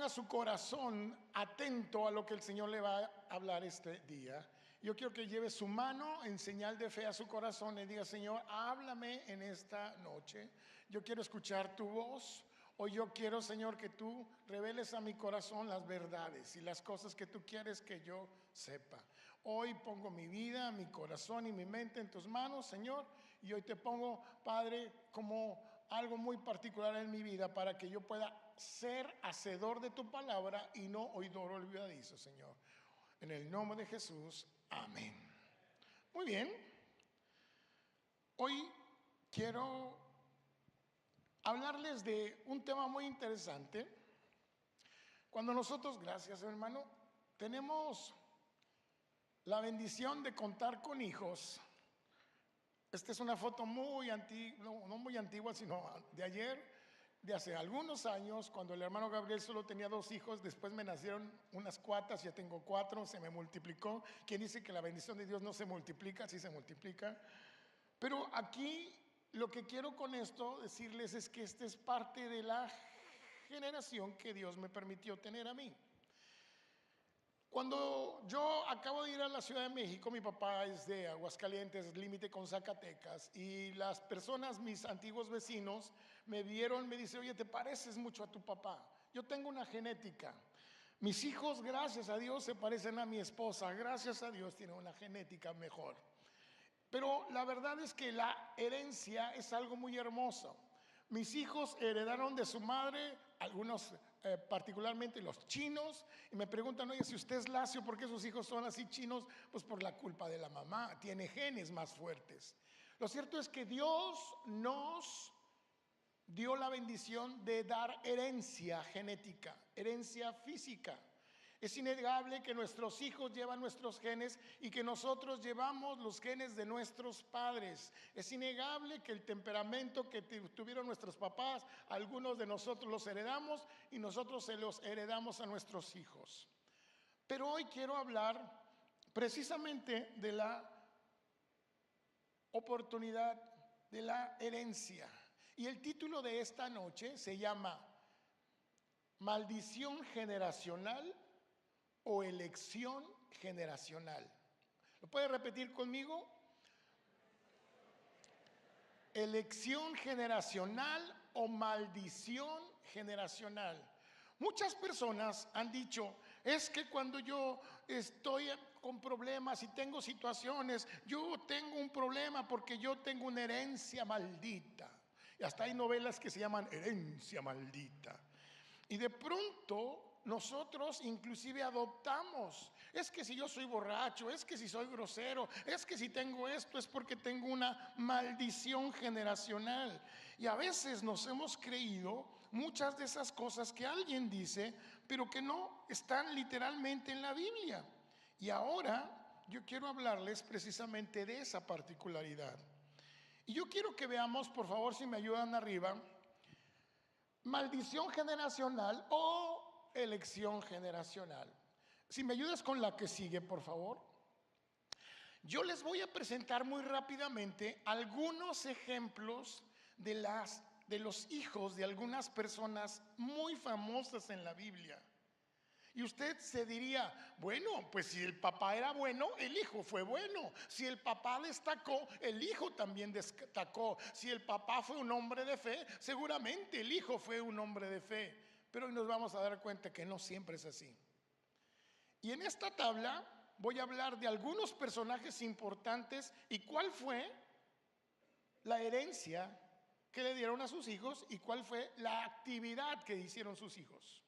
tenga su corazón atento a lo que el Señor le va a hablar este día. Yo quiero que lleve su mano en señal de fe a su corazón y diga: Señor, háblame en esta noche. Yo quiero escuchar tu voz. Hoy yo quiero, Señor, que tú reveles a mi corazón las verdades y las cosas que tú quieres que yo sepa. Hoy pongo mi vida, mi corazón y mi mente en tus manos, Señor. Y hoy te pongo, Padre, como algo muy particular en mi vida, para que yo pueda ser hacedor de tu palabra y no oidor olvidadizo, Señor. En el nombre de Jesús, amén. Muy bien. Hoy quiero hablarles de un tema muy interesante. Cuando nosotros, gracias hermano, tenemos la bendición de contar con hijos. Esta es una foto muy antigua, no muy antigua, sino de ayer, de hace algunos años, cuando el hermano Gabriel solo tenía 2 hijos. Después me nacieron unas cuatas, ya tengo 4, se me multiplicó. ¿Quién dice que la bendición de Dios no se multiplica? Sí se multiplica. Pero aquí lo que quiero con esto decirles es que esta es parte de la generación que Dios me permitió tener a mí. Cuando yo acabo de ir a la Ciudad de México, mi papá es de Aguascalientes, límite con Zacatecas, y las personas, mis antiguos vecinos, me vieron, me dicen: oye, te pareces mucho a tu papá. Yo tengo una genética. Mis hijos, gracias a Dios, se parecen a mi esposa. Gracias a Dios tienen una genética mejor. Pero la verdad es que la herencia es algo muy hermoso. Mis hijos heredaron de su madre, algunos particularmente los chinos, y me preguntan: oye, si usted es lacio, ¿por qué sus hijos son así chinos? Pues por la culpa de la mamá, tiene genes más fuertes. Lo cierto es que Dios nos dio la bendición de dar herencia genética, herencia física. Es innegable que nuestros hijos llevan nuestros genes y que nosotros llevamos los genes de nuestros padres. Es innegable que el temperamento que tuvieron nuestros papás, algunos de nosotros los heredamos y nosotros se los heredamos a nuestros hijos. Pero hoy quiero hablar precisamente de la oportunidad de la herencia. Y el título de esta noche se llama Maldición generacional o elección generacional. ¿Lo puede repetir conmigo? Elección generacional o maldición generacional. Muchas personas han dicho: es que cuando yo estoy con problemas y tengo situaciones, yo tengo un problema porque yo tengo una herencia maldita. Y hasta hay novelas que se llaman Herencia Maldita. Y de pronto nosotros inclusive adoptamos: es que si yo soy borracho, es que si soy grosero, es que si tengo esto, es porque tengo una maldición generacional. Y a veces nos hemos creído muchas de esas cosas que alguien dice, pero que no están literalmente en la Biblia. Y ahora yo quiero hablarles precisamente de esa particularidad. Y yo quiero que veamos, por favor, si me ayudan arriba, maldición generacional o elección generacional. Si me ayudas con la que sigue, por favor. Yo les voy a presentar muy rápidamente algunos ejemplos de los hijos de algunas personas muy famosas en la Biblia. Y usted se diría: bueno, pues si el papá era bueno, el hijo fue bueno. Si el papá destacó, el hijo también destacó. Si el papá fue un hombre de fe, seguramente el hijo fue un hombre de fe. Pero hoy nos vamos a dar cuenta que no siempre es así. Y en esta tabla voy a hablar de algunos personajes importantes y cuál fue la herencia que le dieron a sus hijos y cuál fue la actividad que hicieron sus hijos.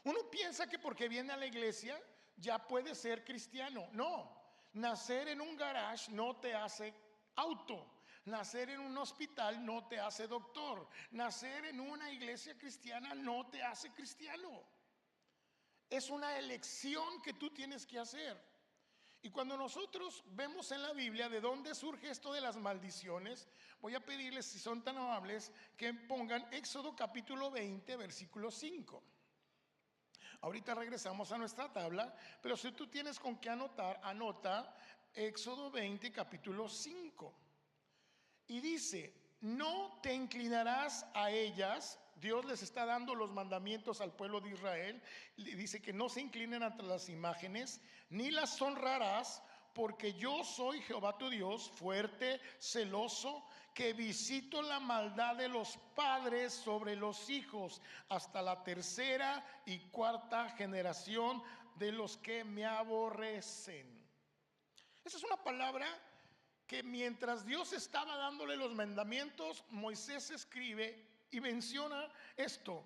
Uno piensa que porque viene a la iglesia ya puede ser cristiano. No, nacer en un garage no te hace auto. Nacer en un hospital no te hace doctor. Nacer en una iglesia cristiana no te hace cristiano. Es una elección que tú tienes que hacer. Y cuando nosotros vemos en la Biblia de dónde surge esto de las maldiciones, voy a pedirles, si son tan amables, que pongan Éxodo capítulo 20, versículo 5. Ahorita regresamos a nuestra tabla, pero si tú tienes con qué anotar, anota Éxodo 20, capítulo 5. Y dice: no te inclinarás a ellas Dios les está dando los mandamientos al pueblo de Israel. Le dice que no se inclinen ante las imágenes, ni las honrarás, porque yo soy Jehová tu Dios, fuerte, celoso, que visito la maldad de los padres sobre los hijos, hasta la tercera y cuarta generación de los que me aborrecen. Esa es una palabra que mientras Dios estaba dándole los mandamientos, Moisés escribe y menciona esto: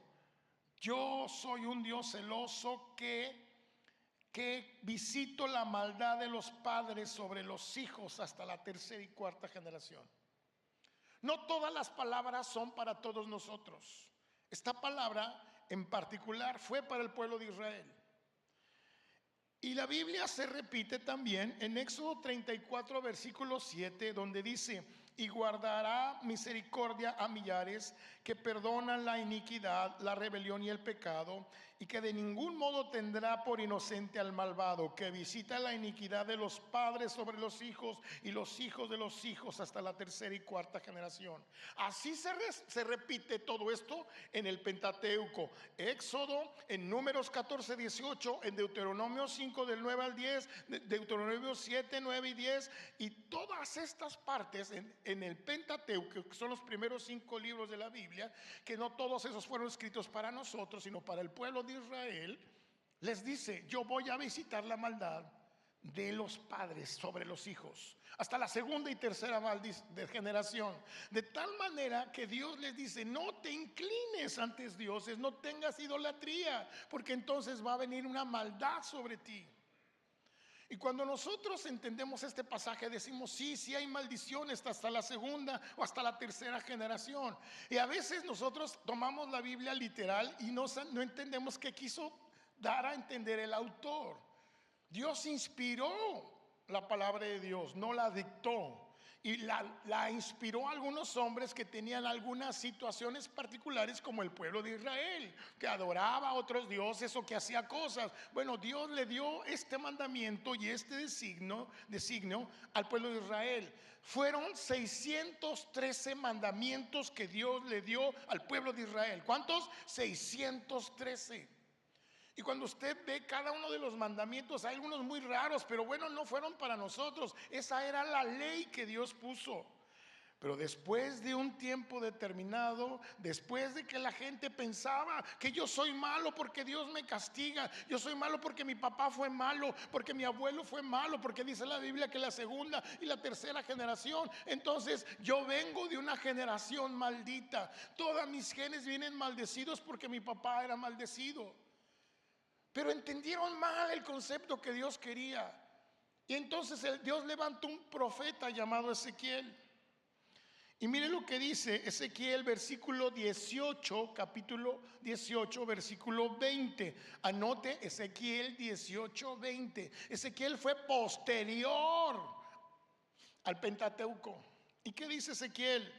yo soy un Dios celoso que visito la maldad de los padres sobre los hijos hasta la tercera y cuarta generación. No todas las palabras son para todos nosotros. Esta palabra en particular fue para el pueblo de Israel. Y la Biblia se repite también en Éxodo 34, versículo 7, donde dice: y guardará misericordia a millares, que perdonan la iniquidad, la rebelión y el pecado, y que de ningún modo tendrá por inocente al malvado, que visita la iniquidad de los padres sobre los hijos y los hijos de los hijos hasta la tercera y cuarta generación. Así se repite todo esto en el Pentateuco: Éxodo, en Números 14, 18, en Deuteronomio 5 del 9 al 10, Deuteronomio 7, 9 y 10, y todas estas partes en el Pentateuco, que son los primeros 5 libros de la Biblia, que no todos esos fueron escritos para nosotros, sino para el pueblo de Israel. Les dice: yo voy a visitar la maldad de los padres sobre los hijos hasta la segunda y tercera de generación, de tal manera que Dios les dice: no te inclines ante dioses, no tengas idolatría, porque entonces va a venir una maldad sobre ti. Y cuando nosotros entendemos este pasaje, decimos: sí hay maldiciones hasta la segunda o hasta la tercera generación. Y a veces nosotros tomamos la Biblia literal y no entendemos qué quiso dar a entender el autor. Dios inspiró la palabra de Dios, no la dictó. Y la inspiró a algunos hombres que tenían algunas situaciones particulares, como el pueblo de Israel, que adoraba a otros dioses o que hacía cosas. Bueno, Dios le dio este mandamiento y este designio al pueblo de Israel. Fueron 613 mandamientos que Dios le dio al pueblo de Israel. ¿Cuántos? 613. Y cuando usted ve cada uno de los mandamientos, hay algunos muy raros, pero bueno, no fueron para nosotros. Esa era la ley que Dios puso. Pero después de un tiempo determinado, después de que la gente pensaba que yo soy malo porque Dios me castiga, yo soy malo porque mi papá fue malo, porque mi abuelo fue malo, porque dice la Biblia que la segunda y la tercera generación, entonces yo vengo de una generación maldita. Todos mis genes vienen maldecidos porque mi papá era maldecido. Pero entendieron mal el concepto que Dios quería. Y entonces Dios levantó un profeta llamado Ezequiel. Y miren lo que dice Ezequiel, versículo 18, capítulo 18, versículo 20. Anote Ezequiel 18, 20. Ezequiel fue posterior al Pentateuco. ¿Y qué dice Ezequiel?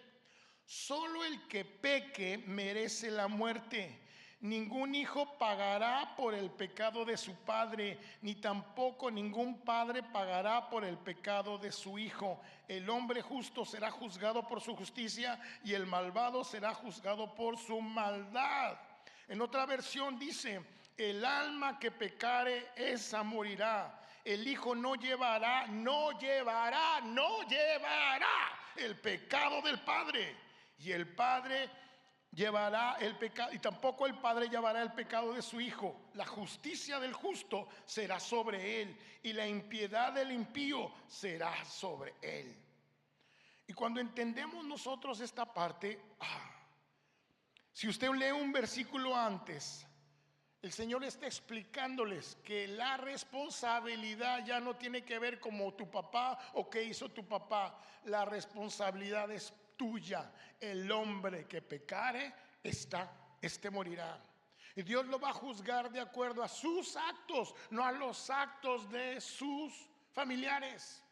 Solo el que peque merece la muerte. Ningún hijo pagará por el pecado de su padre, ni tampoco ningún padre pagará por el pecado de su hijo. El hombre justo será juzgado por su justicia, y el malvado será juzgado por su maldad. En otra versión dice: el alma que pecare, esa morirá. El hijo no llevará el pecado del padre, y el padre llevará el pecado, y tampoco el padre llevará el pecado de su hijo. La justicia del justo será sobre él, y la impiedad del impío será sobre él. Y cuando entendemos nosotros esta parte, si usted lee un versículo antes, el Señor está explicándoles que la responsabilidad ya no tiene que ver como tu papá o qué hizo tu papá. La responsabilidad es tuya. El hombre que pecare, este morirá. Y Dios lo va a juzgar de acuerdo a sus actos, no a los actos de sus familiares.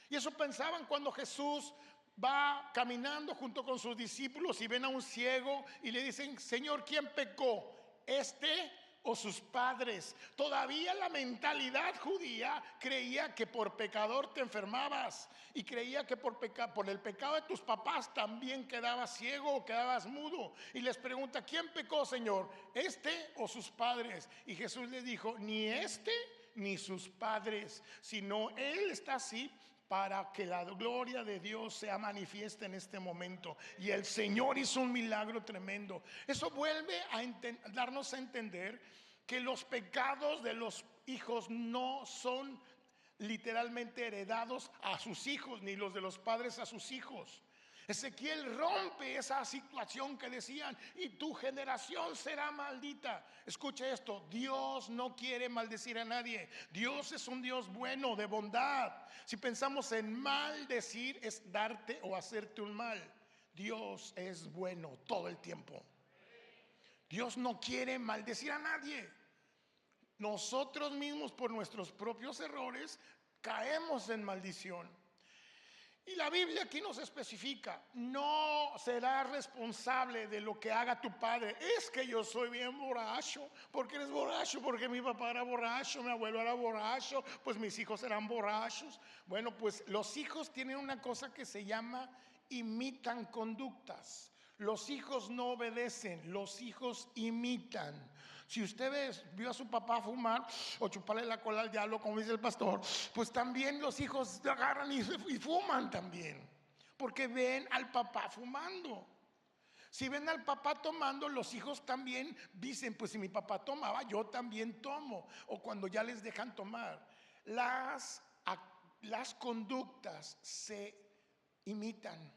Y eso pensaban cuando Jesús va caminando junto con sus discípulos y ven a un ciego y le dicen: Señor, ¿quién pecó? ¿Este o sus padres. Todavía la mentalidad judía creía que por pecador te enfermabas, y creía que por el pecado de tus papás también quedabas ciego o quedabas mudo. Y les pregunta: ¿quién pecó, Señor? ¿Este o sus padres? Y Jesús les dijo: ni este ni sus padres, sino Él está así para que la gloria de Dios sea manifiesta en este momento. Y el Señor hizo un milagro tremendo. Eso vuelve a darnos a entender que los pecados de los hijos no son literalmente heredados a sus hijos, ni los de los padres a sus hijos. Ezequiel rompe esa situación que decían: y tu generación será maldita. Escuche esto: Dios no quiere maldecir a nadie. Dios es un Dios bueno, de bondad. Si pensamos en maldecir, es darte o hacerte un mal. Dios es bueno todo el tiempo. Dios no quiere maldecir a nadie. Nosotros mismos, por nuestros propios errores, caemos en maldición. Y la Biblia aquí nos especifica: no serás responsable de lo que haga tu padre. Es que yo soy bien borracho. ¿Por qué eres borracho? Porque mi papá era borracho, mi abuelo era borracho, pues mis hijos eran borrachos. Bueno, pues los hijos tienen una cosa que se llama imitan conductas. Los hijos no obedecen, los hijos imitan. Si usted vio a su papá fumar o chuparle la cola al diablo, como dice el pastor, pues también los hijos agarran y fuman también, porque ven al papá fumando. Si ven al papá tomando, los hijos también dicen: pues si mi papá tomaba, yo también tomo. O cuando ya les dejan tomar, las conductas se imitan.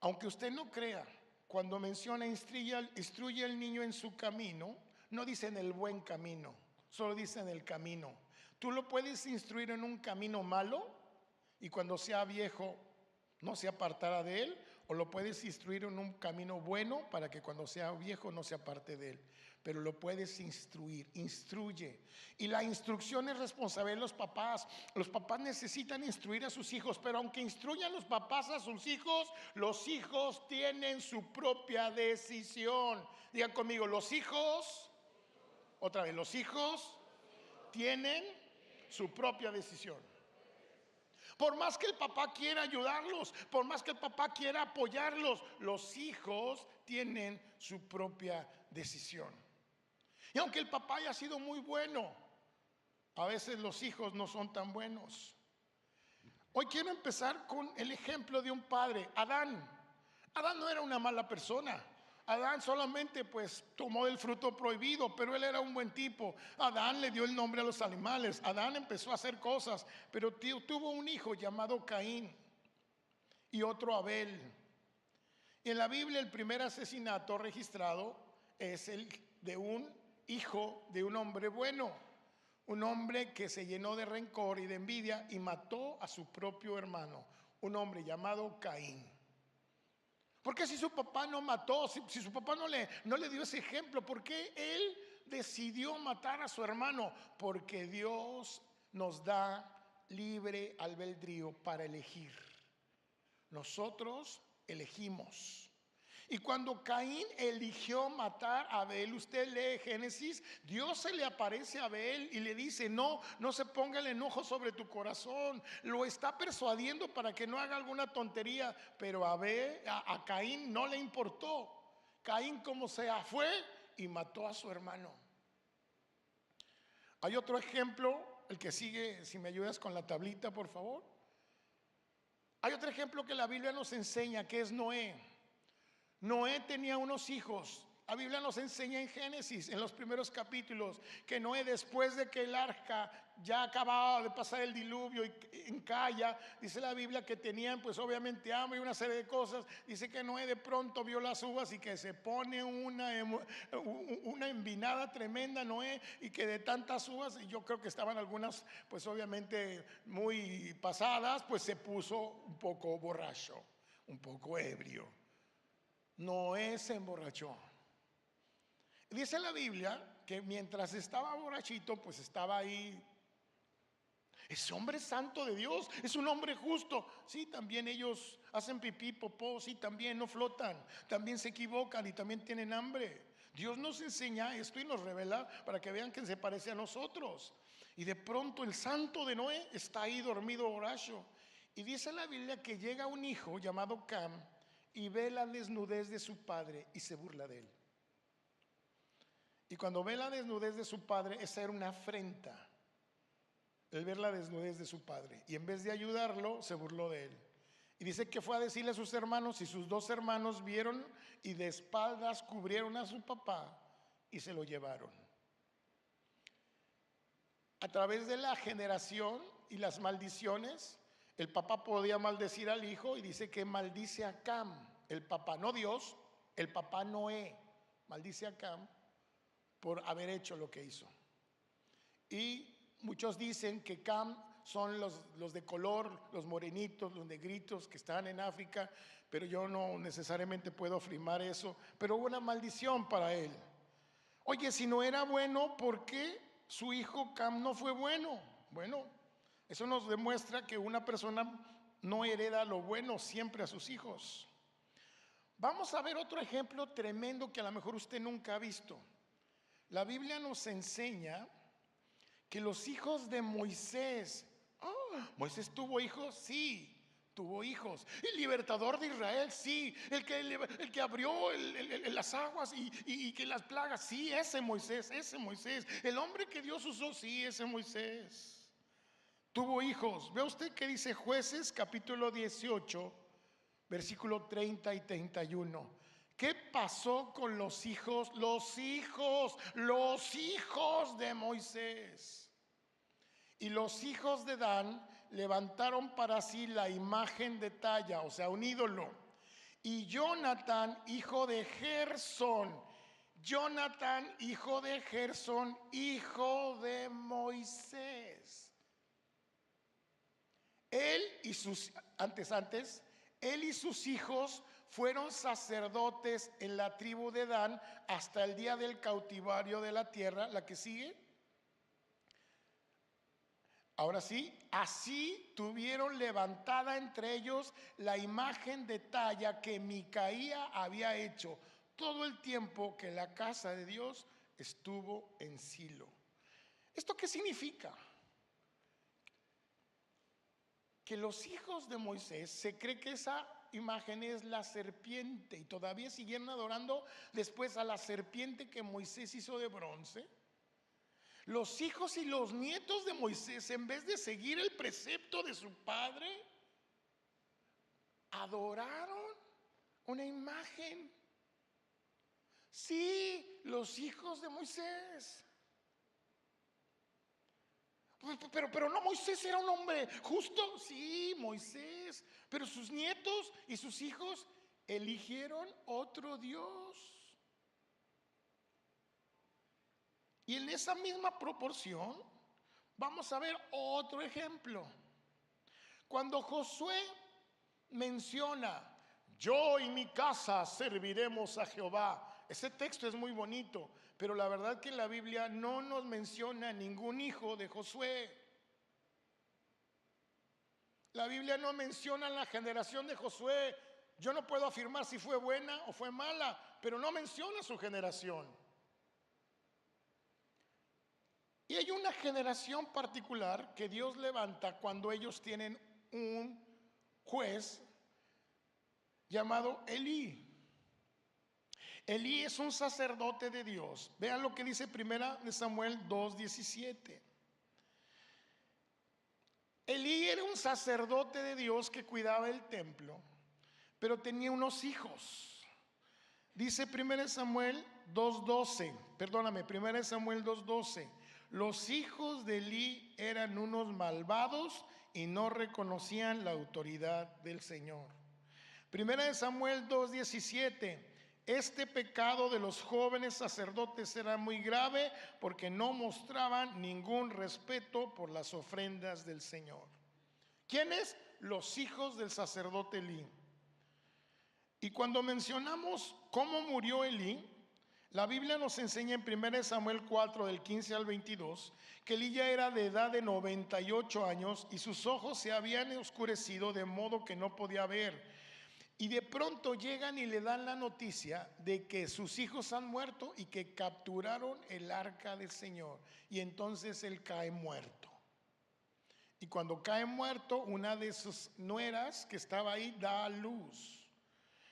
Aunque usted no crea, cuando menciona instruye al niño en su camino, no dice en el buen camino, solo dice en el camino. Tú lo puedes instruir en un camino malo y cuando sea viejo no se apartará de él, o lo puedes instruir en un camino bueno para que cuando sea viejo no se aparte de él. Pero lo puedes instruir, instruye. Y la instrucción es responsabilidad de los papás. Los papás necesitan instruir a sus hijos, pero aunque instruyan los papás a sus hijos, los hijos tienen su propia decisión. Digan conmigo: los hijos, otra vez, los hijos tienen su propia decisión. Por más que el papá quiera ayudarlos, por más que el papá quiera apoyarlos, los hijos tienen su propia decisión. Y aunque el papá haya sido muy bueno, a veces los hijos no son tan buenos. Hoy quiero empezar con el ejemplo de un padre, Adán. Adán no era una mala persona. Adán solamente pues tomó el fruto prohibido, pero él era un buen tipo. Adán le dio el nombre a los animales. Adán empezó a hacer cosas, pero tuvo un hijo llamado Caín y otro Abel. Y en la Biblia el primer asesinato registrado es el de un hijo de un hombre bueno, un hombre que se llenó de rencor y de envidia y mató a su propio hermano, un hombre llamado Caín. Porque si su papá no mató, si su papá no le dio ese ejemplo, ¿por qué él decidió matar a su hermano? Porque Dios nos da libre albedrío para elegir. Nosotros elegimos. Y cuando Caín eligió matar a Abel, usted lee Génesis, Dios se le aparece a Abel y le dice: no se ponga el enojo sobre tu corazón. Lo está persuadiendo para que no haga alguna tontería, pero a Caín no le importó. Caín como sea fue y mató a su hermano. Hay otro ejemplo, el que sigue, si me ayudas con la tablita por favor. Hay otro ejemplo que la Biblia nos enseña, que es Noé. Noé tenía unos hijos. La Biblia nos enseña en Génesis, en los primeros capítulos, que Noé, después de que el arca ya acababa de pasar el diluvio y encalla, dice la Biblia que tenían pues obviamente hambre y una serie de cosas. Dice que Noé de pronto vio las uvas y que se pone una envinada tremenda Noé, y que de tantas uvas, y yo creo que estaban algunas pues obviamente muy pasadas, pues se puso un poco borracho, un poco ebrio. Noé se emborrachó. Dice la Biblia que mientras estaba borrachito, pues estaba ahí. Ese hombre santo de Dios, es un hombre justo. Sí, también ellos hacen pipí, popó, sí, también no flotan, también se equivocan y también tienen hambre. Dios nos enseña esto y nos revela para que vean que se parece a nosotros. Y de pronto el santo de Noé está ahí dormido borracho. Y dice la Biblia que llega un hijo llamado Cam y ve la desnudez de su padre y se burla de él. Y cuando ve la desnudez de su padre, esa era una afrenta, el ver la desnudez de su padre. Y en vez de ayudarlo, se burló de él. Y dice que fue a decirle a sus hermanos, y sus dos hermanos vieron y de espaldas cubrieron a su papá y se lo llevaron. A través de la generación y las maldiciones, el papá podía maldecir al hijo y dice que maldice a Cam, el papá, no Dios, el papá Noé, maldice a Cam por haber hecho lo que hizo. Y muchos dicen que Cam son los de color, los morenitos, los negritos que están en África, pero yo no necesariamente puedo afirmar eso, pero hubo una maldición para él. Oye, si no era bueno, ¿por qué su hijo Cam no fue bueno? Bueno, eso nos demuestra que una persona no hereda lo bueno siempre a sus hijos. Vamos a ver otro ejemplo tremendo que a lo mejor usted nunca ha visto. La Biblia nos enseña que los hijos de Moisés, ¿Moisés tuvo hijos? Sí, tuvo hijos. El libertador de Israel, sí. El que abrió las aguas y que las plagas, sí, ese Moisés. El hombre que Dios usó, sí, ese Moisés. Tuvo hijos. Ve usted que dice Jueces capítulo 18, versículo 30 y 31. ¿Qué pasó con los hijos de Moisés? Y los hijos de Dan levantaron para sí la imagen de talla, o sea, un ídolo. Y Jonatán, hijo de Gersón, hijo de Moisés. Él y sus hijos fueron sacerdotes en la tribu de Dan hasta el día del cautiverio de la tierra. La que sigue. Ahora sí, así tuvieron levantada entre ellos la imagen de talla que Micaía había hecho todo el tiempo que la casa de Dios estuvo en Silo. ¿Esto qué significa? Que los hijos de Moisés, se cree que esa imagen es la serpiente y todavía siguieron adorando después a la serpiente que Moisés hizo de bronce. Los hijos y los nietos de Moisés, en vez de seguir el precepto de su padre, adoraron una imagen. Sí, los hijos de Moisés. Pero no, Moisés era un hombre justo. Sí, Moisés. Pero sus nietos y sus hijos eligieron otro Dios. Y en esa misma proporción vamos a ver otro ejemplo. Cuando Josué menciona, yo y mi casa serviremos a Jehová. Ese texto es muy bonito, pero la verdad que en la Biblia no nos menciona ningún hijo de Josué. La Biblia no menciona la generación de Josué. Yo no puedo afirmar si fue buena o fue mala, pero no menciona su generación. Y hay una generación particular que Dios levanta cuando ellos tienen un juez llamado Elí. Elí es un sacerdote de Dios. Vean lo que dice 1 Samuel 2:17. Elí era un sacerdote de Dios que cuidaba el templo, pero tenía unos hijos. Dice 1 Samuel 2:12. Los hijos de Elí eran unos malvados y no reconocían la autoridad del Señor. 1 Samuel 2:17. Este pecado de los jóvenes sacerdotes era muy grave porque no mostraban ningún respeto por las ofrendas del Señor. ¿Quiénes? Los hijos del sacerdote Elí. Y cuando mencionamos cómo murió Elí, la Biblia nos enseña en 1 Samuel 4, del 15 al 22, que Elí ya era de edad de 98 años y sus ojos se habían oscurecido de modo que no podía ver. Y de pronto llegan y le dan la noticia de que sus hijos han muerto y que capturaron el arca del Señor. Y entonces él cae muerto. Y cuando cae muerto, una de sus nueras que estaba ahí da a luz.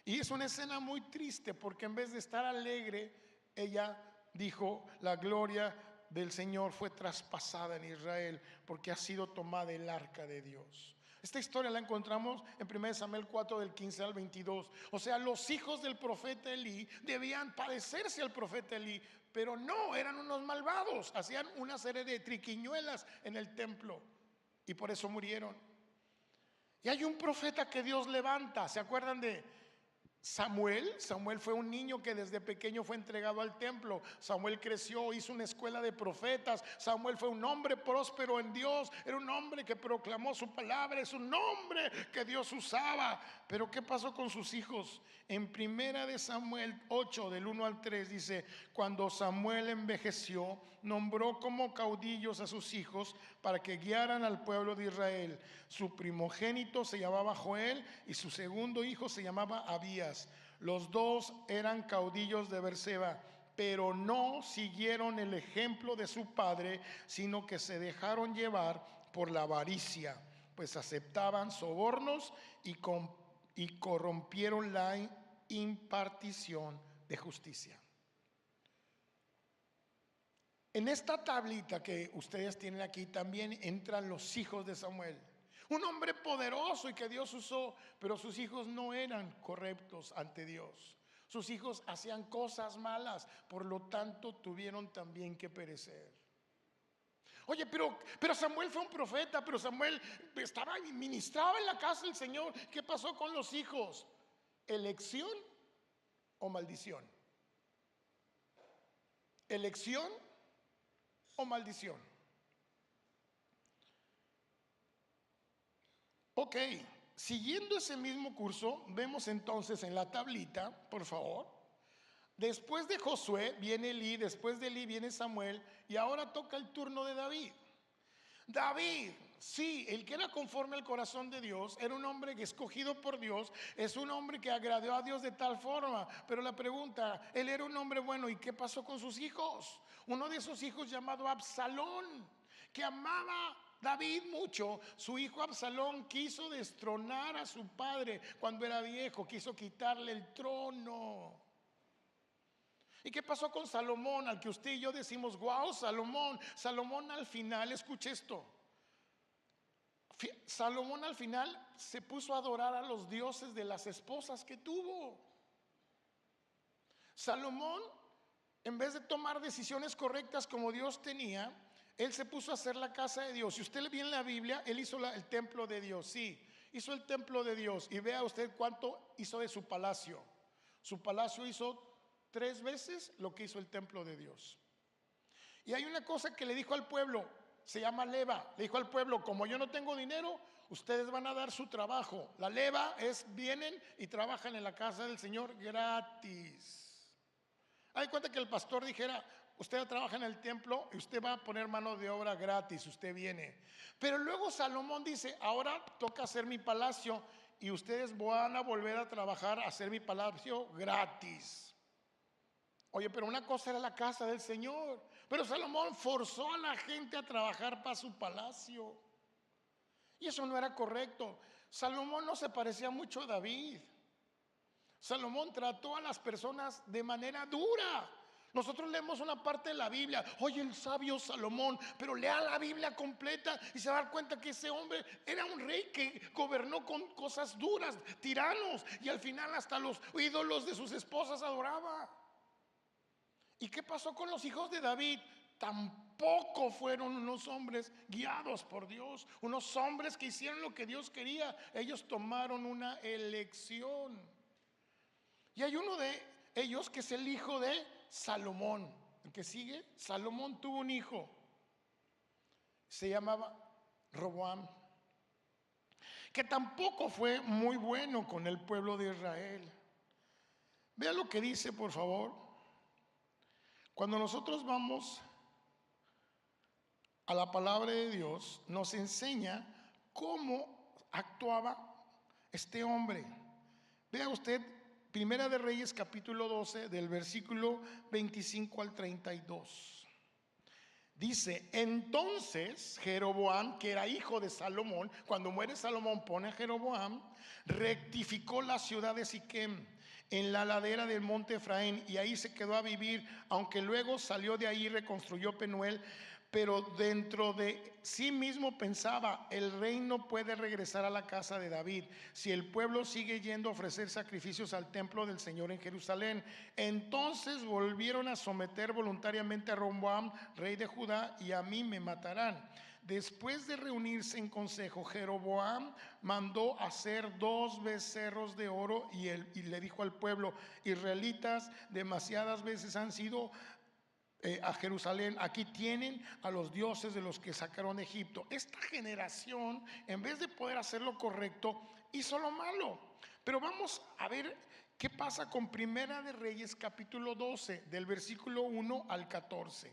Y es una escena muy triste porque en vez de estar alegre, ella dijo: la gloria del Señor fue traspasada en Israel porque ha sido tomada el arca de Dios. Esta historia la encontramos en 1 Samuel 4 del 15 al 22. O sea, los hijos del profeta Elí debían parecerse al profeta Elí, pero no, eran unos malvados. Hacían una serie de triquiñuelas en el templo y por eso murieron. Y hay un profeta que Dios levanta. ¿Se acuerdan de Samuel? Samuel fue un niño que desde pequeño fue entregado al templo. Samuel creció, hizo una escuela de profetas. Samuel fue un hombre próspero en Dios. Era un hombre que proclamó su palabra. Es un hombre que Dios usaba. Pero ¿qué pasó con sus hijos? En 1 de Samuel 8 del 1 al 3 dice: cuando Samuel envejeció, nombró como caudillos a sus hijos para que guiaran al pueblo de Israel. Su primogénito se llamaba Joel y su segundo hijo se llamaba Abías. Los dos eran caudillos de Beerseba, pero no siguieron el ejemplo de su padre, sino que se dejaron llevar por la avaricia, pues aceptaban sobornos y corrompieron la impartición de justicia. En esta tablita que ustedes tienen aquí también entran los hijos de Samuel. Un hombre poderoso y que Dios usó, pero sus hijos no eran correctos ante Dios. Sus hijos hacían cosas malas, por lo tanto tuvieron también que perecer. Oye, pero Samuel fue un profeta, pero Samuel estaba y ministraba en la casa del Señor. ¿Qué pasó con los hijos? ¿Elección o maldición? ¿Elección o maldición? Ok, siguiendo ese mismo curso, vemos entonces en la tablita, por favor, después de Josué viene Elí, después de Elí viene Samuel, y ahora toca el turno de David. David, sí, el que era conforme al corazón de Dios, era un hombre que escogido por Dios, es un hombre que agradó a Dios de tal forma. Pero la pregunta, él era un hombre bueno, ¿y qué pasó con sus hijos? Uno de esos hijos llamado Absalón, que amaba David mucho. Su hijo Absalón quiso destronar a su padre cuando era viejo, quiso quitarle el trono. ¿Y qué pasó con Salomón? Al que usted y yo decimos: wow, Salomón. Salomón al final, escuche esto, Salomón al final se puso a adorar a los dioses de las esposas que tuvo. Salomón, en vez de tomar decisiones correctas como Dios tenía, él se puso a hacer la casa de Dios. Si usted le ve en la Biblia, él hizo el templo de Dios. Sí, hizo el templo de Dios. Y vea usted cuánto hizo de su palacio. Su palacio hizo 3 veces lo que hizo el templo de Dios. Y hay una cosa que le dijo al pueblo, se llama leva. Le dijo al pueblo: como yo no tengo dinero, ustedes van a dar su trabajo. La leva es: vienen y trabajan en la casa del Señor gratis. Hay cuenta que el pastor dijera: usted trabaja en el templo y usted va a poner mano de obra gratis, usted viene. Pero luego Salomón dice: ahora toca hacer mi palacio y ustedes van a volver a trabajar, a hacer mi palacio gratis. Oye, pero una cosa era la casa del Señor, pero Salomón forzó a la gente a trabajar para su palacio. Y eso no era correcto. Salomón no se parecía mucho a David. Salomón trató a las personas de manera dura. Nosotros leemos una parte de la Biblia: oye, el sabio Salomón, pero lea la Biblia completa y se va a dar cuenta que ese hombre era un rey que gobernó con cosas duras, tiranos, y al final hasta los ídolos de sus esposas adoraba. ¿Y qué pasó con los hijos de David? Tampoco fueron unos hombres guiados por Dios, unos hombres que hicieron lo que Dios quería. Ellos tomaron una elección. Y hay uno de ellos que es el hijo de Salomón. El que sigue, Salomón tuvo un hijo, se llamaba Roboam, que tampoco fue muy bueno con el pueblo de Israel. Vea lo que dice, por favor. Cuando nosotros vamos a la palabra de Dios, nos enseña cómo actuaba este hombre. Vea usted, Primera de Reyes capítulo 12, del versículo 25 al 32. Dice, entonces Jeroboam, que era hijo de Salomón, cuando muere Salomón pone a Jeroboam, rectificó la ciudad de Siquem en la ladera del monte Efraín, y ahí se quedó a vivir, aunque luego salió de ahí y reconstruyó Penuel. Pero dentro de sí mismo pensaba, el rey no puede regresar a la casa de David si el pueblo sigue yendo a ofrecer sacrificios al templo del Señor en Jerusalén. Entonces volvieron a someter voluntariamente a Roboam, rey de Judá, y a mí me matarán. Después de reunirse en consejo, Jeroboam mandó hacer 2 becerros de oro y le dijo al pueblo: israelitas, demasiadas veces han sido a Jerusalén, aquí tienen a los dioses de los que sacaron de Egipto. Esta generación, en vez de poder hacer lo correcto, hizo lo malo. Pero vamos a ver qué pasa con Primera de Reyes capítulo 12, del versículo 1 al 14.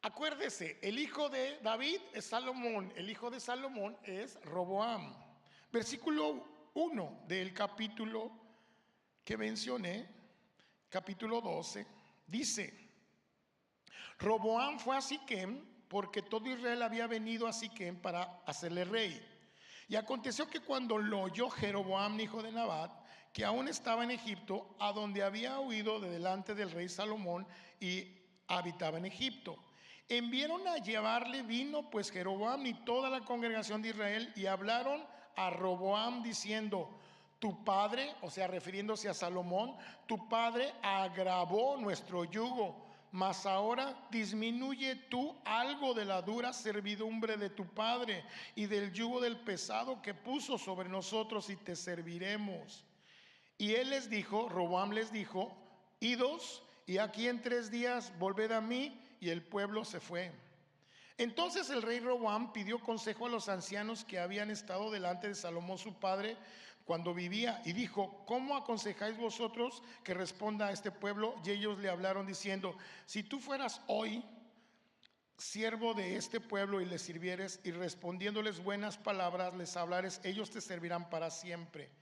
Acuérdese, el hijo de David es Salomón, el hijo de Salomón es Roboam. Versículo 1 del capítulo que mencioné, capítulo 12, dice: Roboam fue a Siquem porque todo Israel había venido a Siquem para hacerle rey. Y aconteció que cuando lo oyó Jeroboam, hijo de Nabat, que aún estaba en Egipto, a donde había huido de delante del rey Salomón y habitaba en Egipto, enviaron a llevarle vino, pues Jeroboam y toda la congregación de Israel, y hablaron a Roboam diciendo: tu padre, o sea, refiriéndose a Salomón, tu padre agravó nuestro yugo, mas ahora disminuye tú algo de la dura servidumbre de tu padre y del yugo del pesado que puso sobre nosotros, y te serviremos. Y él les dijo, Roboam les dijo: idos, y aquí en 3 días volved a mí. Y el pueblo se fue. Entonces el rey Roboam pidió consejo a los ancianos que habían estado delante de Salomón su padre cuando vivía, y dijo: ¿cómo aconsejáis vosotros que responda a este pueblo? Y ellos le hablaron diciendo: si tú fueras hoy siervo de este pueblo y les sirvieres, y respondiéndoles buenas palabras les hablares, ellos te servirán para siempre.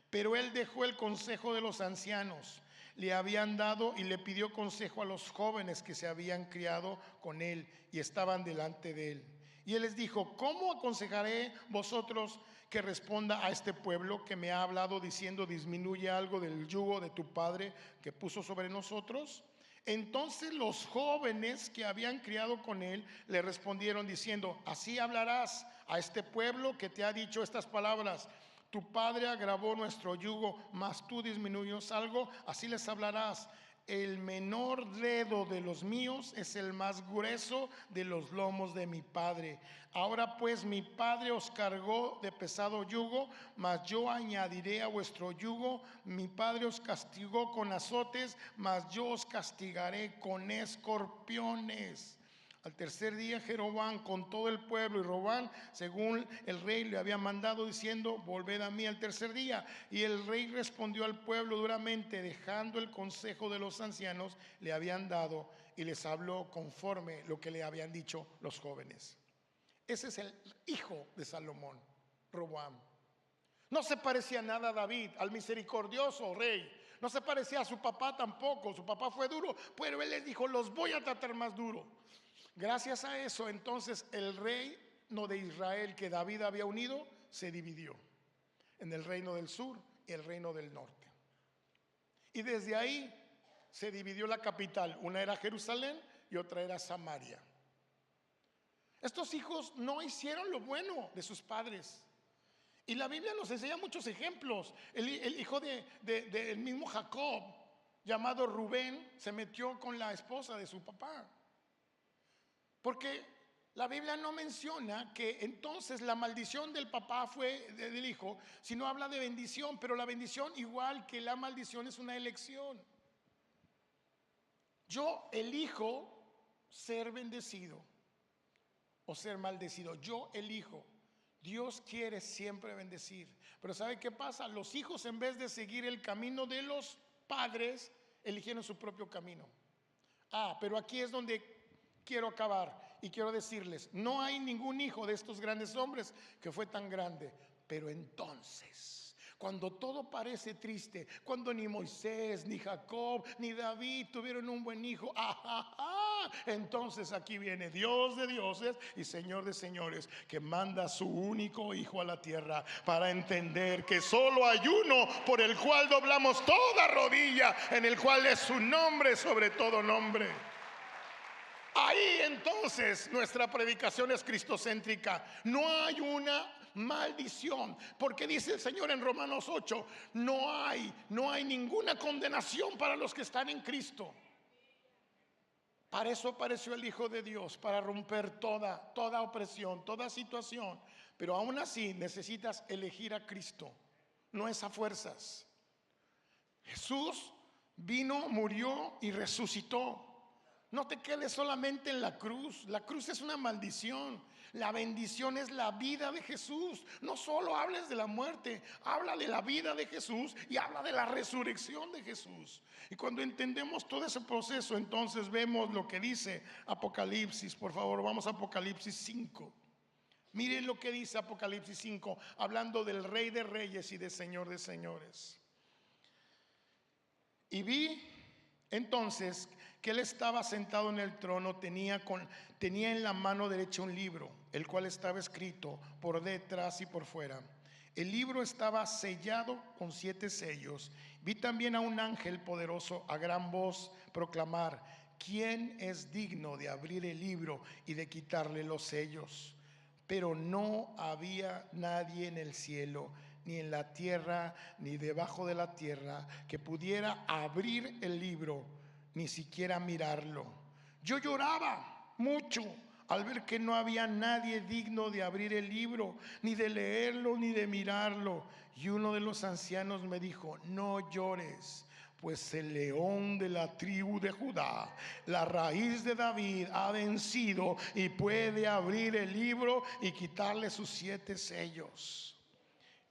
Pero él dejó el consejo de los ancianos le habían dado, y le pidió consejo a los jóvenes que se habían criado con él y estaban delante de él. Y él les dijo: ¿cómo aconsejaré vosotros que responda a este pueblo que me ha hablado diciendo: disminuye algo del yugo de tu padre que puso sobre nosotros? Entonces los jóvenes que habían criado con él le respondieron diciendo: así hablarás a este pueblo que te ha dicho estas palabras: tu padre agravó nuestro yugo, mas tú disminuyes algo. Así les hablarás: el menor dedo de los míos es el más grueso de los lomos de mi padre. Ahora pues mi padre os cargó de pesado yugo, mas yo añadiré a vuestro yugo. Mi padre os castigó con azotes, mas yo os castigaré con escorpiones. Al 3er día Jeroboam con todo el pueblo y Roboam, según el rey le había mandado, diciendo: volved a mí al 3er día. Y el rey respondió al pueblo duramente, dejando el consejo de los ancianos le habían dado, y les habló conforme lo que le habían dicho los jóvenes. Ese es el hijo de Salomón, Roboam. No se parecía nada a David, al misericordioso rey. No se parecía a su papá tampoco. Su papá fue duro, pero él les dijo: los voy a tratar más duro. Gracias a eso, entonces, el reino de Israel que David había unido se dividió en el reino del sur y el reino del norte. Y desde ahí se dividió la capital. Una era Jerusalén y otra era Samaria. Estos hijos no hicieron lo bueno de sus padres. Y la Biblia nos enseña muchos ejemplos. El hijo del mismo Jacob, llamado Rubén, se metió con la esposa de su papá. Porque la Biblia no menciona que entonces la maldición del papá fue del hijo, sino habla de bendición. Pero la bendición, igual que la maldición, es una elección. Yo elijo ser bendecido o ser maldecido. Yo elijo. Dios quiere siempre bendecir. Pero ¿sabe qué pasa? Los hijos, en vez de seguir el camino de los padres, eligieron su propio camino. Pero aquí es donde quiero acabar y quiero decirles: no hay ningún hijo de estos grandes hombres que fue tan grande. Pero entonces Cuando todo parece triste, cuando ni Moisés, ni Jacob, ni David tuvieron un buen hijo, entonces aquí viene Dios de dioses y Señor de señores, que manda a su único hijo a la tierra para entender que solo hay uno por el cual doblamos toda rodilla, en el cual es su nombre sobre todo nombre. Ahí entonces nuestra predicación es cristocéntrica. No hay una maldición, porque dice el Señor en Romanos 8, no hay ninguna condenación para los que están en Cristo. Para eso apareció el Hijo de Dios, para romper toda opresión, toda situación. Pero aún así necesitas elegir a Cristo, no es a fuerzas. Jesús vino, murió y resucitó. No te quedes solamente en la cruz. La cruz es una maldición. La bendición es la vida de Jesús. No solo hables de la muerte, habla de la vida de Jesús y habla de la resurrección de Jesús. Y cuando entendemos todo ese proceso, entonces vemos lo que dice Apocalipsis. Por favor, vamos a Apocalipsis 5. Miren lo que dice Apocalipsis 5, hablando del Rey de Reyes y del Señor de Señores. Y vi entonces que él estaba sentado en el trono, tenía en la mano derecha un libro, el cual estaba escrito por detrás y por fuera. El libro estaba sellado con 7 sellos. Vi también a un ángel poderoso a gran voz proclamar: ¿quién es digno de abrir el libro y de quitarle los sellos? Pero no había nadie en el cielo, ni en la tierra, ni debajo de la tierra, que pudiera abrir el libro, ni siquiera mirarlo. Yo lloraba mucho al ver que no había nadie digno de abrir el libro, ni de leerlo, ni de mirarlo. Y uno de los ancianos me dijo: no llores, pues el león de la tribu de Judá, la raíz de David, ha vencido y puede abrir el libro y quitarle sus 7 sellos.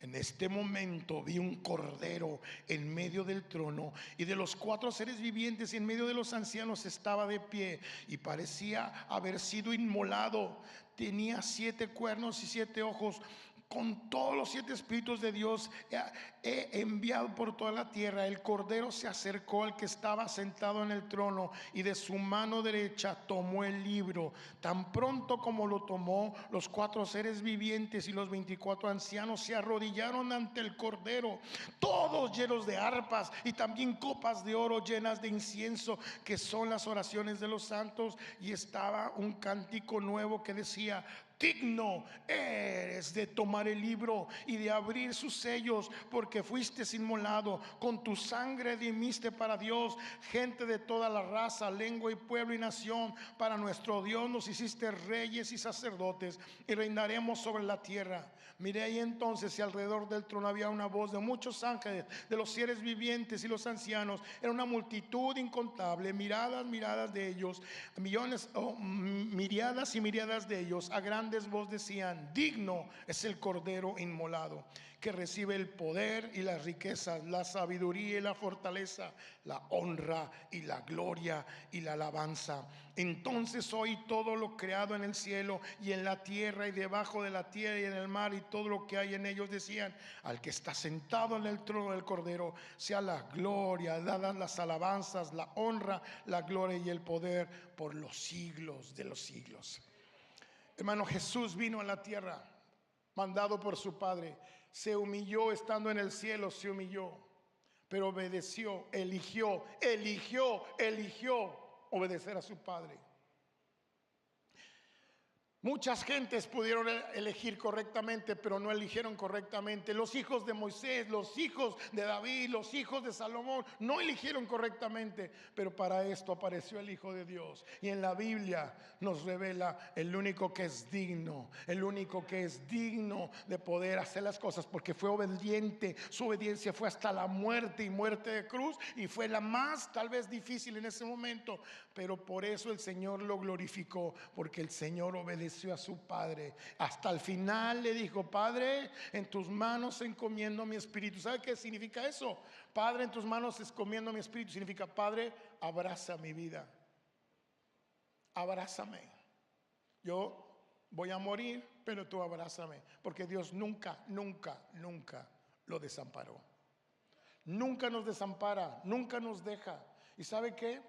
En este momento vi un cordero en medio del trono, y de los 4 seres vivientes y en medio de los ancianos estaba de pie, y parecía haber sido inmolado. Tenía 7 cuernos y 7 ojos. Con todos los 7 espíritus de Dios he enviado por toda la tierra. El cordero se acercó al que estaba sentado en el trono, y de su mano derecha tomó el libro. Tan pronto como lo tomó, los 4 seres vivientes y los 24 ancianos se arrodillaron ante el cordero, todos llenos de arpas y también copas de oro llenas de incienso, que son las oraciones de los santos. Y estaba un cántico nuevo que decía: digno eres de tomar el libro y de abrir sus sellos, porque fuiste inmolado, con tu sangre dimiste para Dios gente de toda la raza, lengua y pueblo y nación. Para nuestro Dios nos hiciste reyes y sacerdotes, y reinaremos sobre la tierra. Miré ahí entonces, y alrededor del trono había una voz de muchos ángeles, de los seres vivientes y los ancianos. Era una multitud incontable, miradas de ellos, millones, miriadas y miriadas de ellos, a grandes voz decían: digno es el cordero inmolado, que recibe el poder y las riquezas, la sabiduría y la fortaleza, la honra y la gloria y la alabanza. Entonces oí todo lo creado en el cielo y en la tierra y debajo de la tierra y en el mar y todo lo que hay en ellos, decían: al que está sentado en el trono del cordero sea la gloria, dadas las alabanzas, la honra, la gloria y el poder por los siglos de los siglos. Hermano, Jesús vino a la tierra mandado por su Padre. Se humilló estando en el cielo, se humilló, pero obedeció, eligió obedecer a su Padre. Muchas gentes pudieron elegir correctamente, pero no eligieron correctamente. Los hijos de Moisés, los hijos de David, los hijos de Salomón no eligieron correctamente, pero para esto apareció el Hijo de Dios. Y en la Biblia nos revela el único que es digno, el único que es digno de poder hacer las cosas, porque fue obediente. Su obediencia fue hasta la muerte, y muerte de cruz, y fue la más tal vez difícil en ese momento, pero por eso el Señor lo glorificó, porque el Señor obedeció a su Padre. Hasta el final le dijo: Padre, en tus manos encomiendo mi espíritu. ¿Sabe qué significa eso? Padre, en tus manos encomiendo mi espíritu significa: Padre, abraza mi vida, abrázame. Yo voy a morir, pero tú abrázame, porque Dios nunca lo desamparó. Nunca nos desampara, nunca nos deja. ¿Y sabe qué?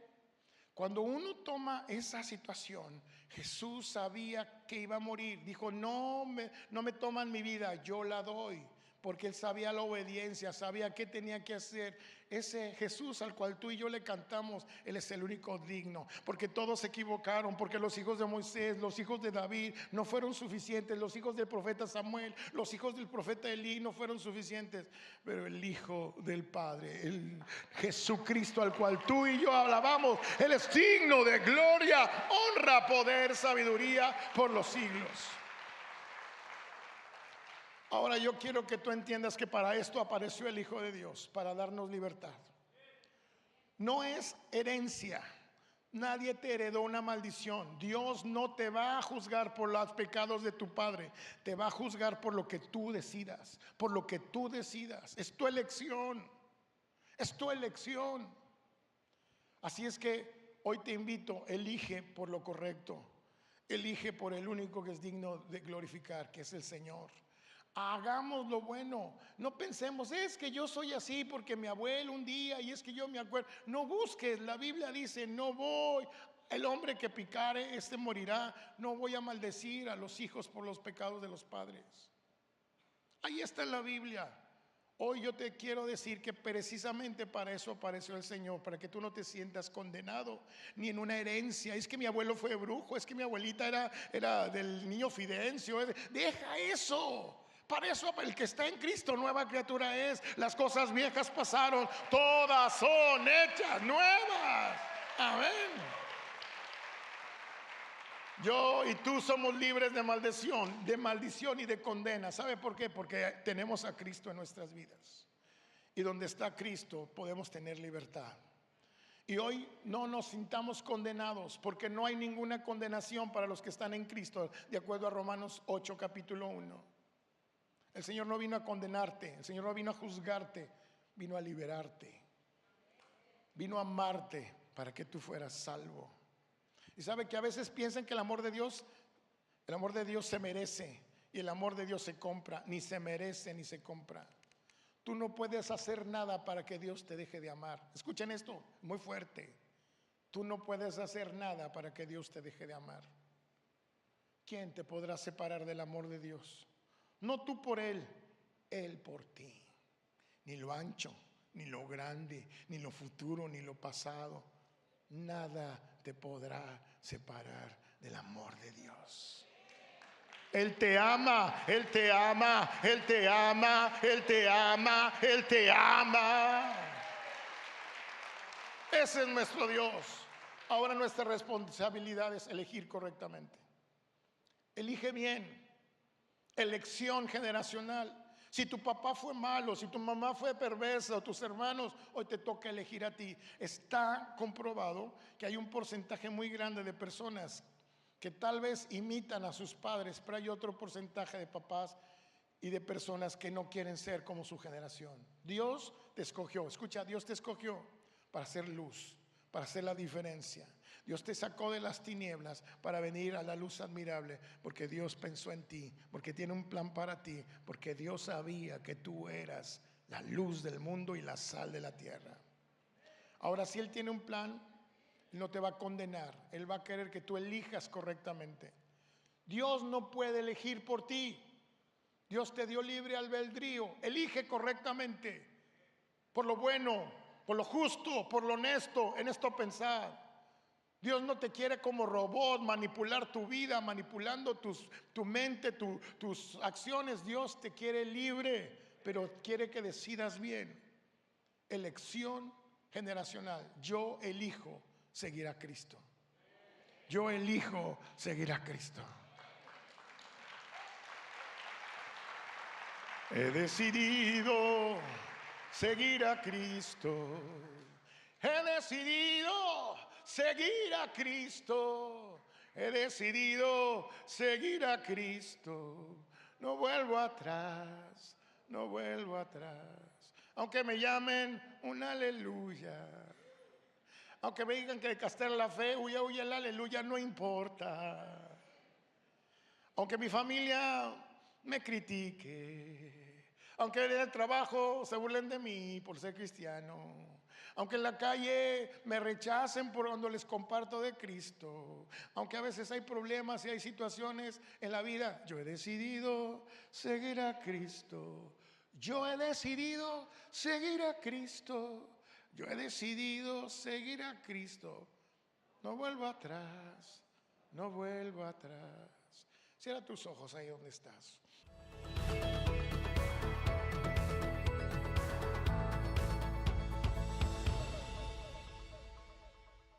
Cuando uno toma esa situación, Jesús sabía que iba a morir. Dijo, no me toman mi vida, yo la doy. Porque Él sabía la obediencia, sabía qué tenía que hacer. Ese Jesús al cual tú y yo le cantamos, Él es el único digno. Porque todos se equivocaron, porque los hijos de Moisés, los hijos de David no fueron suficientes. Los hijos del profeta Samuel, los hijos del profeta Elí no fueron suficientes. Pero el Hijo del Padre, el Jesucristo al cual tú y yo alabamos, Él es digno de gloria, honra, poder, sabiduría por los siglos. Ahora yo quiero que tú entiendas que para esto apareció el Hijo de Dios, para darnos libertad. No es herencia. Nadie te heredó una maldición. Dios no te va a juzgar por los pecados de tu padre. Te va a juzgar por lo que tú decidas. Por lo que tú decidas. Es tu elección. Es tu elección. Así es que hoy te invito, elige por lo correcto. Elige por el único que es digno de glorificar, que es el Señor. Hagamos lo bueno. No pensemos, es que yo soy así porque mi abuelo un día y es que yo me acuerdo. No busques, la Biblia dice, no voy. El hombre que picare, este morirá. No voy a maldecir a los hijos por los pecados de los padres. Ahí está en la Biblia. Hoy yo te quiero decir que precisamente para eso apareció el Señor, para que tú no te sientas condenado ni en una herencia. Es que mi abuelo fue brujo, es que mi abuelita era del niño Fidencio. Deja eso. Para eso el que está en Cristo nueva criatura es. Las cosas viejas pasaron, todas son hechas nuevas. Amén. Yo y tú somos libres de maldición y de condena. ¿Sabe por qué? Porque tenemos a Cristo en nuestras vidas. Y donde está Cristo podemos tener libertad. Y hoy no nos sintamos condenados, porque no hay ninguna condenación para los que están en Cristo, de acuerdo a Romanos 8, capítulo 1. El Señor no vino a condenarte, el Señor no vino a juzgarte, vino a liberarte. Vino a amarte para que tú fueras salvo. Y sabe que a veces piensan que el amor de Dios se merece, y el amor de Dios se compra. Ni se merece ni se compra. Tú no puedes hacer nada para que Dios te deje de amar. Escuchen esto, muy fuerte. Tú no puedes hacer nada para que Dios te deje de amar. ¿Quién te podrá separar del amor de Dios? No tú por Él, Él por ti. Ni lo ancho, ni lo grande, ni lo futuro, ni lo pasado. Nada te podrá separar del amor de Dios. Él te ama, Él te ama, Él te ama, Él te ama, Él te ama. Ese es nuestro Dios. Ahora nuestra responsabilidad es elegir correctamente. Elige bien. Elección generacional. Si tu papá fue malo, si tu mamá fue perversa o tus hermanos, hoy te toca elegir a ti. Está comprobado que hay un porcentaje muy grande de personas que tal vez imitan a sus padres, pero hay otro porcentaje de papás y de personas que no quieren ser como su generación. Dios te escogió, escucha, Dios te escogió para hacer luz, para hacer la diferencia. Dios te sacó de las tinieblas para venir a la luz admirable, porque Dios pensó en ti, porque tiene un plan para ti, porque Dios sabía que tú eras la luz del mundo y la sal de la tierra. Ahora, si Él tiene un plan, Él no te va a condenar. Él va a querer que tú elijas correctamente. Dios no puede elegir por ti. Dios te dio libre albedrío. Elige correctamente, por lo bueno, por lo justo, por lo honesto. En esto pensar. Dios no te quiere como robot, manipular tu vida, manipulando tu mente, tus acciones. Dios te quiere libre, pero quiere que decidas bien. Elección generacional. Yo elijo seguir a Cristo. Yo elijo seguir a Cristo. He decidido seguir a Cristo. He decidido seguir a Cristo. He decidido seguir a Cristo. No vuelvo atrás, no vuelvo atrás. Aunque me llamen un aleluya, aunque me digan que de castrar la fe, huye, huye el aleluya, no importa. Aunque mi familia me critique, Aunque en el trabajo se burlen de mí por ser cristiano. Aunque en la calle me rechacen por cuando les comparto de Cristo. Aunque a veces hay problemas y hay situaciones en la vida. Yo he decidido seguir a Cristo. Yo he decidido seguir a Cristo. Yo he decidido seguir a Cristo. No vuelvo atrás. No vuelvo atrás. Cierra tus ojos ahí donde estás.